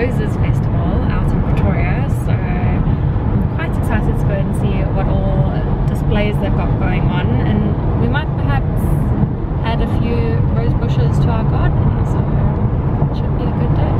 Roses Festival out in Pretoria, so I'm quite excited to go and see what all displays they've got going on, and we might perhaps add a few rose bushes to our garden, so it should be a good day.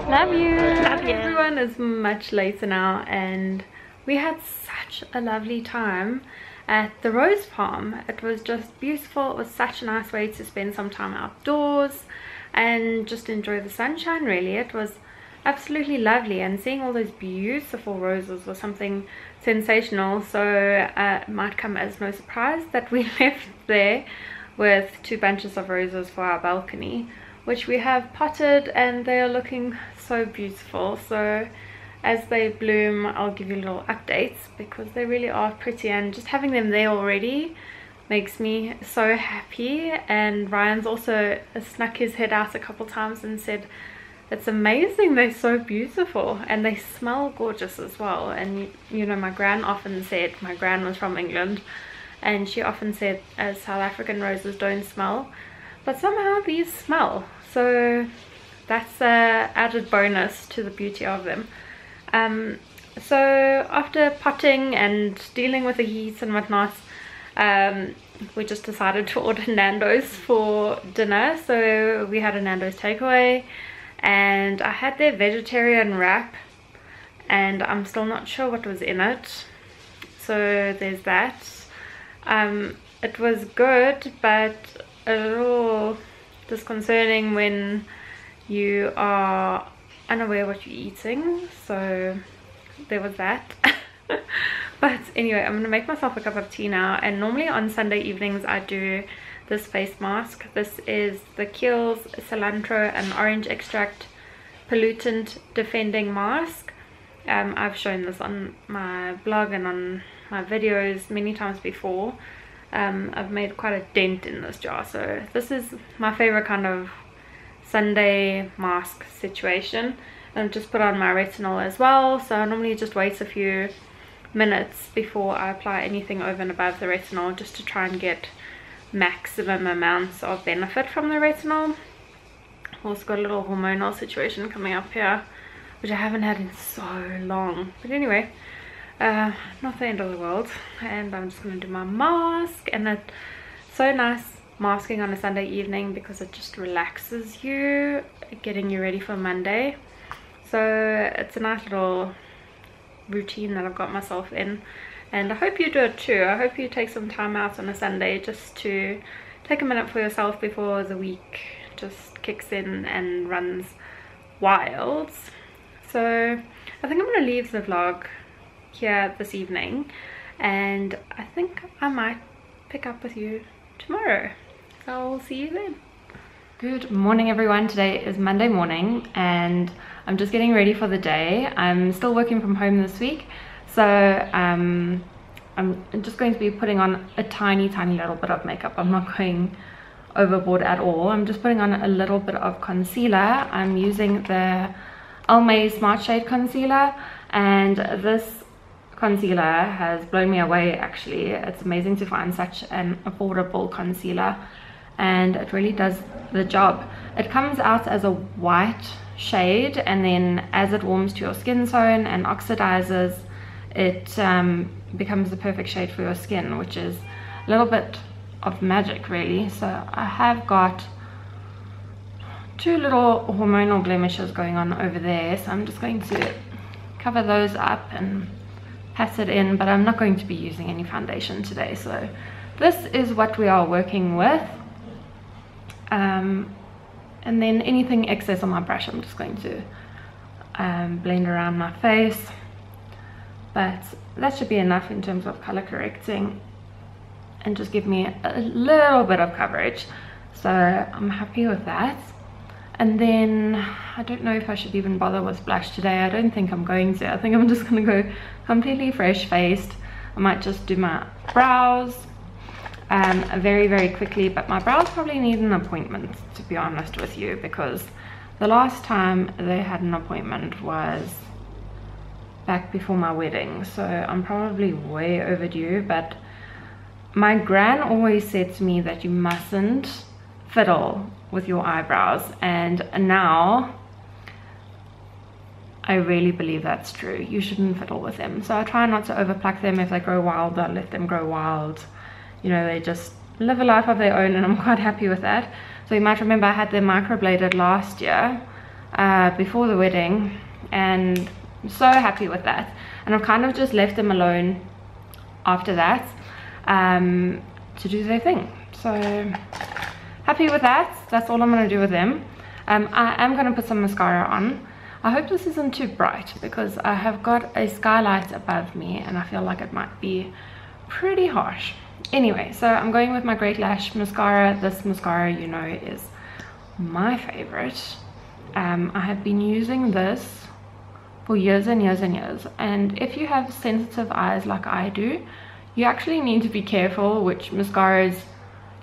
Love you. Love you. Everyone is much later now, and we had such a lovely time at the rose farm. It was just beautiful. It was such a nice way to spend some time outdoors and just enjoy the sunshine, really. It was absolutely lovely, and seeing all those beautiful roses was something sensational. So it might come as no surprise that we left there with 2 bunches of roses for our balcony, which we have potted, and they are looking so beautiful. So as they bloom, I'll give you little updates, because they really are pretty, and just having them there already makes me so happy. And Ryan's also snuck his head out a couple times and said it's amazing, they're so beautiful, and they smell gorgeous as well. And you know, my gran often said, my gran was from England, and she often said South African roses don't smell, but somehow these smell. So that's a added bonus to the beauty of them. So after potting and dealing with the heat and whatnot, we just decided to order Nando's for dinner. So we had a Nando's takeaway, and I had their vegetarian wrap, and I'm still not sure what was in it. So there's that. It was good, but a little disconcerting when you are unaware what you're eating, so there was that. But anyway, I'm gonna make myself a cup of tea now, and normally on Sunday evenings I do this face mask. This is the Kiehl's Cilantro and Orange Extract Pollutant Defending Mask. I've shown this on my blog and on my videos many times before. I've made quite a dent in this jar, so this is my favorite kind of Sunday mask situation. And I've just put on my retinol as well, so I normally just wait a few minutes before I apply anything over and above the retinol, just to try and get maximum amounts of benefit from the retinol. Also got a little hormonal situation coming up here, which I haven't had in so long, but anyway, not the end of the world. And I'm just going to do my mask, and it's so nice masking on a Sunday evening because it just relaxes you, getting you ready for Monday. So it's a nice little routine that I've got myself in, and I hope you do it too. I hope you take some time out on a Sunday just to take a minute for yourself before the week just kicks in and runs wild. So I think I'm going to leave the vlog here this evening, and I think I might pick up with you tomorrow. So I'll see you then. Good morning everyone. Today is Monday morning, and I'm just getting ready for the day. I'm still working from home this week, so I'm just going to be putting on a tiny little bit of makeup. I'm not going overboard at all. I'm just putting on a little bit of concealer. I'm using the Smartshade Concealer, and this concealer has blown me away actually. It's amazing to find such an affordable concealer, and it really does the job. It comes out as a white shade, and then as it warms to your skin tone and oxidizes, it becomes the perfect shade for your skin, which is a little bit of magic really. So I have got 2 little hormonal blemishes going on over there, so I'm just going to cover those up and pat it in, but I'm not going to be using any foundation today. So this is what we are working with, and then anything excess on my brush I'm just going to blend around my face, but that should be enough in terms of color correcting. and just give me a little bit of coverage. So I'm happy with that. And then I don't know if I should even bother with blush today. I don't think I'm going to. I think I'm just going to go completely fresh faced. I might just do my brows very, very quickly, but my brows probably need an appointment, to be honest with you, because the last time they had an appointment was back before my wedding, so I'm probably way overdue. But my gran always said to me that you mustn't fiddle with your eyebrows, and now I really believe that's true. You shouldn't fiddle with them. So I try not to overpluck them. If they grow wild, I'll let them grow wild. You know, they just live a life of their own, and I'm quite happy with that. So you might remember I had them microbladed last year before the wedding, and I'm so happy with that. And I've kind of just left them alone after that to do their thing. So happy with that. That's all I'm going to do with them. I am going to put some mascara on. I hope this isn't too bright, because I have got a skylight above me and I feel like it might be pretty harsh. Anyway, so I'm going with my Great Lash mascara. This mascara, you know, is my favorite. I have been using this for years and years and years, and if you have sensitive eyes like I do, you actually need to be careful which mascaras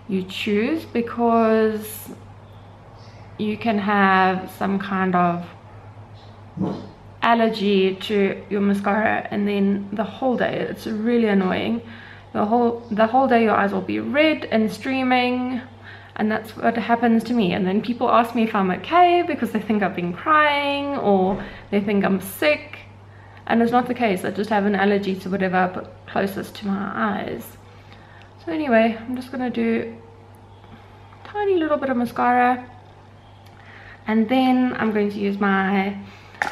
you choose, because you can have some kind of allergy to your mascara, and then the whole day, it's really annoying, the whole day your eyes will be red and streaming. And that's what happens to me. And then people ask me if I'm okay, because they think I've been crying or they think I'm sick, and it's not the case. I just have an allergy to whatever I put closest to my eyes. So anyway, I'm just gonna do a tiny little bit of mascara, and then I'm going to use my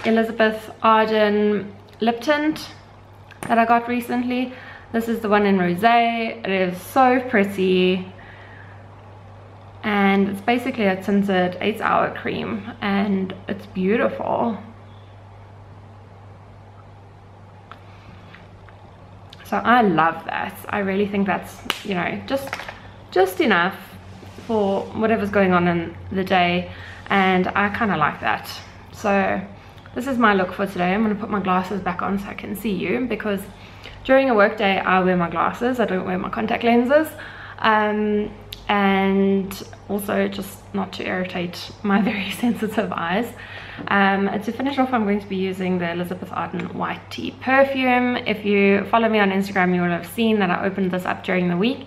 Elizabeth Arden lip tint that I got recently. This is the one in Rosé. It is so pretty, and it's basically a tinted 8-hour cream, and it's beautiful. So I love that. I really think that's, you know, just enough for whatever's going on in the day, and I kind of like that. So this is my look for today. I'm going to put my glasses back on so I can see you, because during a work day I wear my glasses. I don't wear my contact lenses. And also just not to irritate my very sensitive eyes. To finish off, I'm going to be using the Elizabeth Arden White Tea Perfume. If you follow me on Instagram, you will have seen that I opened this up during the week,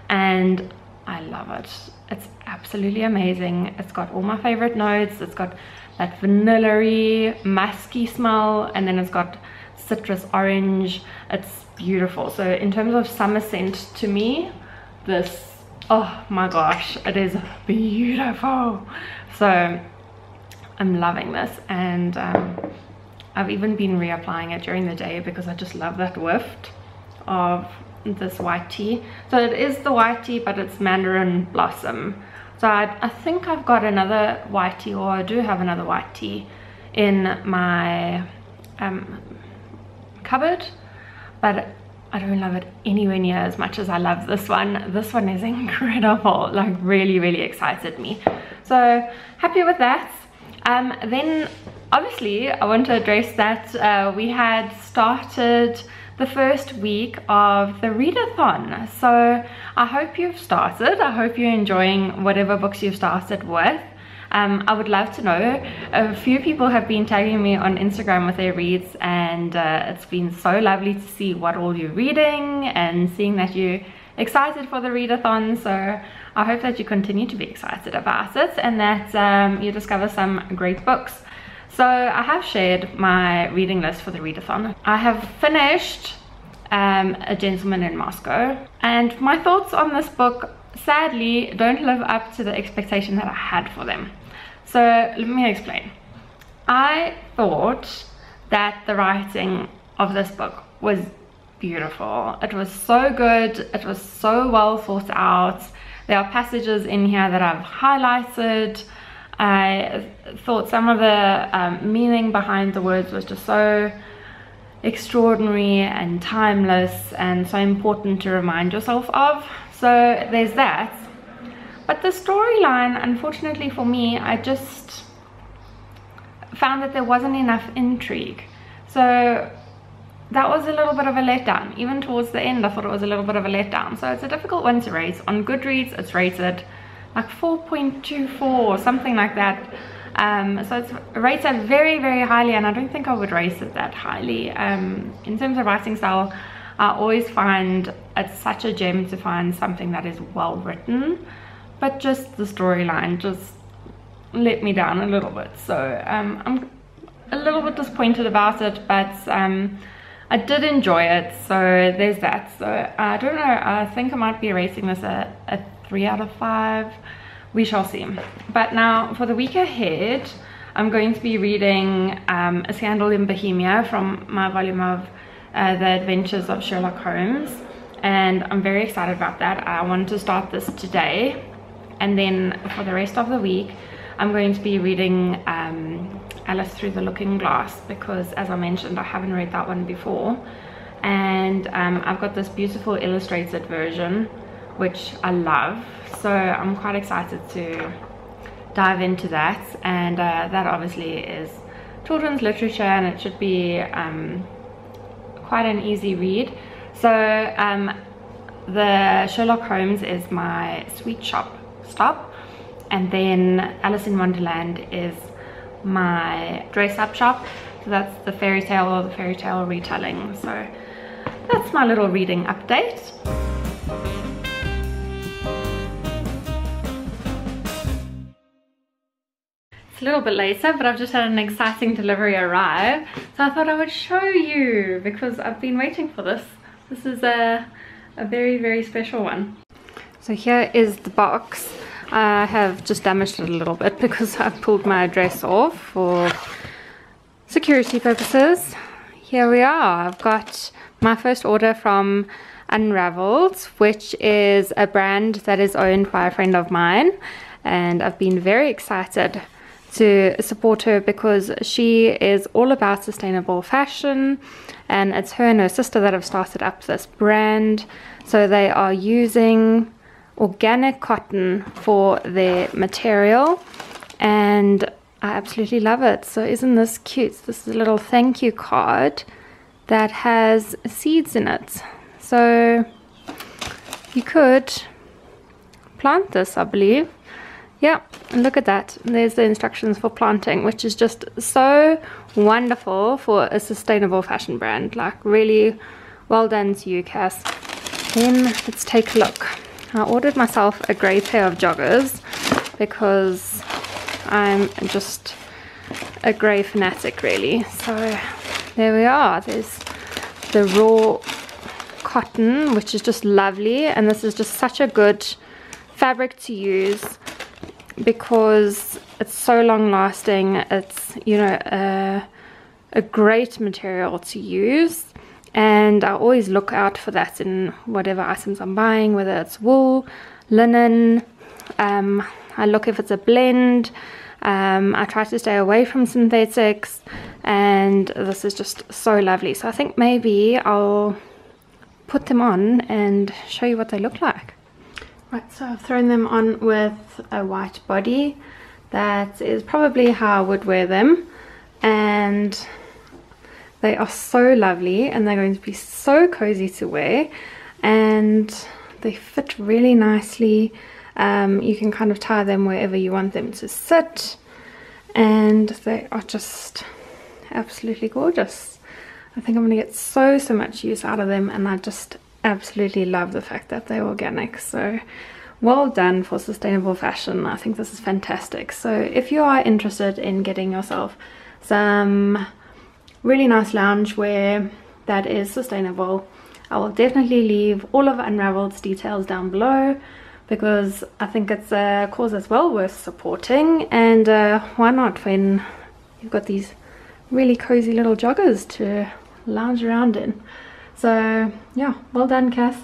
and I love it. It's absolutely amazing. It's got all my favorite notes. It's got that vanilla-y, musky smell, and then it's got citrus orange. It's beautiful. So in terms of summer scent, to me, this, oh my gosh, it is beautiful. So I'm loving this, and I've even been reapplying it during the day because I just love that whiff of this white tea. So it is the white tea, but it's mandarin blossom. So I think I've got another white tea, or I do have another white tea in my cupboard, but I don't love it anywhere near as much as I love this one. This one is incredible, like really excited me. So happy with that. Then obviously I want to address that we had started the first week of the readathon. So I hope you've started. I hope you're enjoying whatever books you've started with. I would love to know. A few people have been tagging me on Instagram with their reads, and it's been so lovely to see what all you're reading and seeing that you're excited for the readathon. So I hope that you continue to be excited about it, and that you discover some great books. So I have shared my reading list for the readathon. I have finished A Gentleman in Moscow, and my thoughts on this book sadly don't live up to the expectation that I had for them. So let me explain. I thought that the writing of this book was beautiful. It was so good. It was so well thought out. There are passages in here that I've highlighted. I thought some of the meaning behind the words was just so extraordinary and timeless and so important to remind yourself of. So there's that. But the storyline, unfortunately for me, I just found that there wasn't enough intrigue. So that was a little bit of a letdown. Even towards the end, I thought it was a little bit of a letdown. So it's a difficult one to rate. On Goodreads, it's rated like 4.24 or something like that. So it's rated very, very highly, and I don't think I would rate it that highly. In terms of writing style, I always find it's such a gem to find something that is well written, but just the storyline just let me down a little bit. So I'm a little bit disappointed about it, but I did enjoy it, so there's that. So I don't know, I think I might be rating this a 3 out of 5. We shall see. But now for the week ahead, I'm going to be reading A Scandal in Bohemia from my volume of The Adventures of Sherlock Holmes, and I'm very excited about that. I wanted to start this today, and then for the rest of the week I'm going to be reading Alice Through the Looking Glass, because as I mentioned, I haven't read that one before, and I've got this beautiful illustrated version which I love, so I'm quite excited to dive into that. And that obviously is children's literature, and it should be quite an easy read. So the Sherlock Holmes is my sweet shop stop, and then Alice in Wonderland is my dress up shop. So that's the fairy tale or the fairy tale retelling. So that's my little reading update. It's a little bit later, but I've just had an exciting delivery arrive, so I thought I would show you because I've been waiting for this. This is a very, very special one. So here is the box. I have just damaged it a little bit because I pulled my dress off for security purposes. Here we are. I've got my first order from Unraveled, which is a brand that is owned by a friend of mine, and I've been very excited to support her because she is all about sustainable fashion, and it's her and her sister that have started up this brand. So they are using organic cotton for their material, and I absolutely love it. So isn't this cute? This is a little thank you card that has seeds in it, so you could plant this, I believe. Yeah, and look at that. There's the instructions for planting, which is just so wonderful for a sustainable fashion brand. Like, really well done to you, Cass. Then let's take a look. I ordered myself a grey pair of joggers because I'm just a grey fanatic, really. So there we are. There's the raw cotton, which is just lovely, and this is just such a good fabric to use because it's so long lasting. It's, you know, a great material to use, and I always look out for that in whatever items I'm buying, whether it's wool, linen. I look if it's a blend. I try to stay away from synthetics, and this is just so lovely. So I think maybe I'll put them on and show you what they look like. Right, so I've thrown them on with a white body. That is probably how I would wear them, and they are so lovely, and they're going to be so cozy to wear, and they fit really nicely. You can kind of tie them wherever you want them to sit, and they are just absolutely gorgeous. I think I'm going to get so much use out of them, and I just absolutely love the fact that they're organic. So well done for sustainable fashion. I think this is fantastic. So if you are interested in getting yourself some really nice loungewear that is sustainable, I will definitely leave all of Unraveled's details down below, because I think it's a cause that's well worth supporting, and why not when you've got these really cozy little joggers to lounge around in. So yeah, well done, Cass.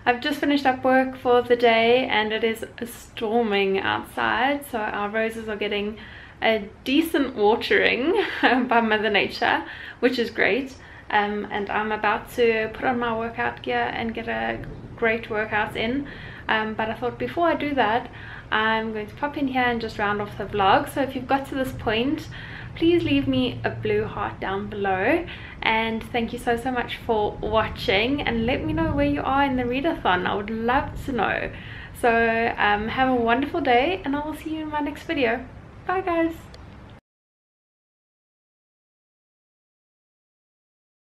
I've just finished up work for the day, and it is storming outside, so our roses are getting a decent watering by Mother Nature, which is great. and I'm about to put on my workout gear and get a great workout in, but I thought before I do that I'm going to pop in here and just round off the vlog. So if you've got to this point, please leave me a blue heart down below, and thank you so much for watching, and let me know where you are in the readathon. I would love to know. So have a wonderful day, and I will see you in my next video. Bye guys.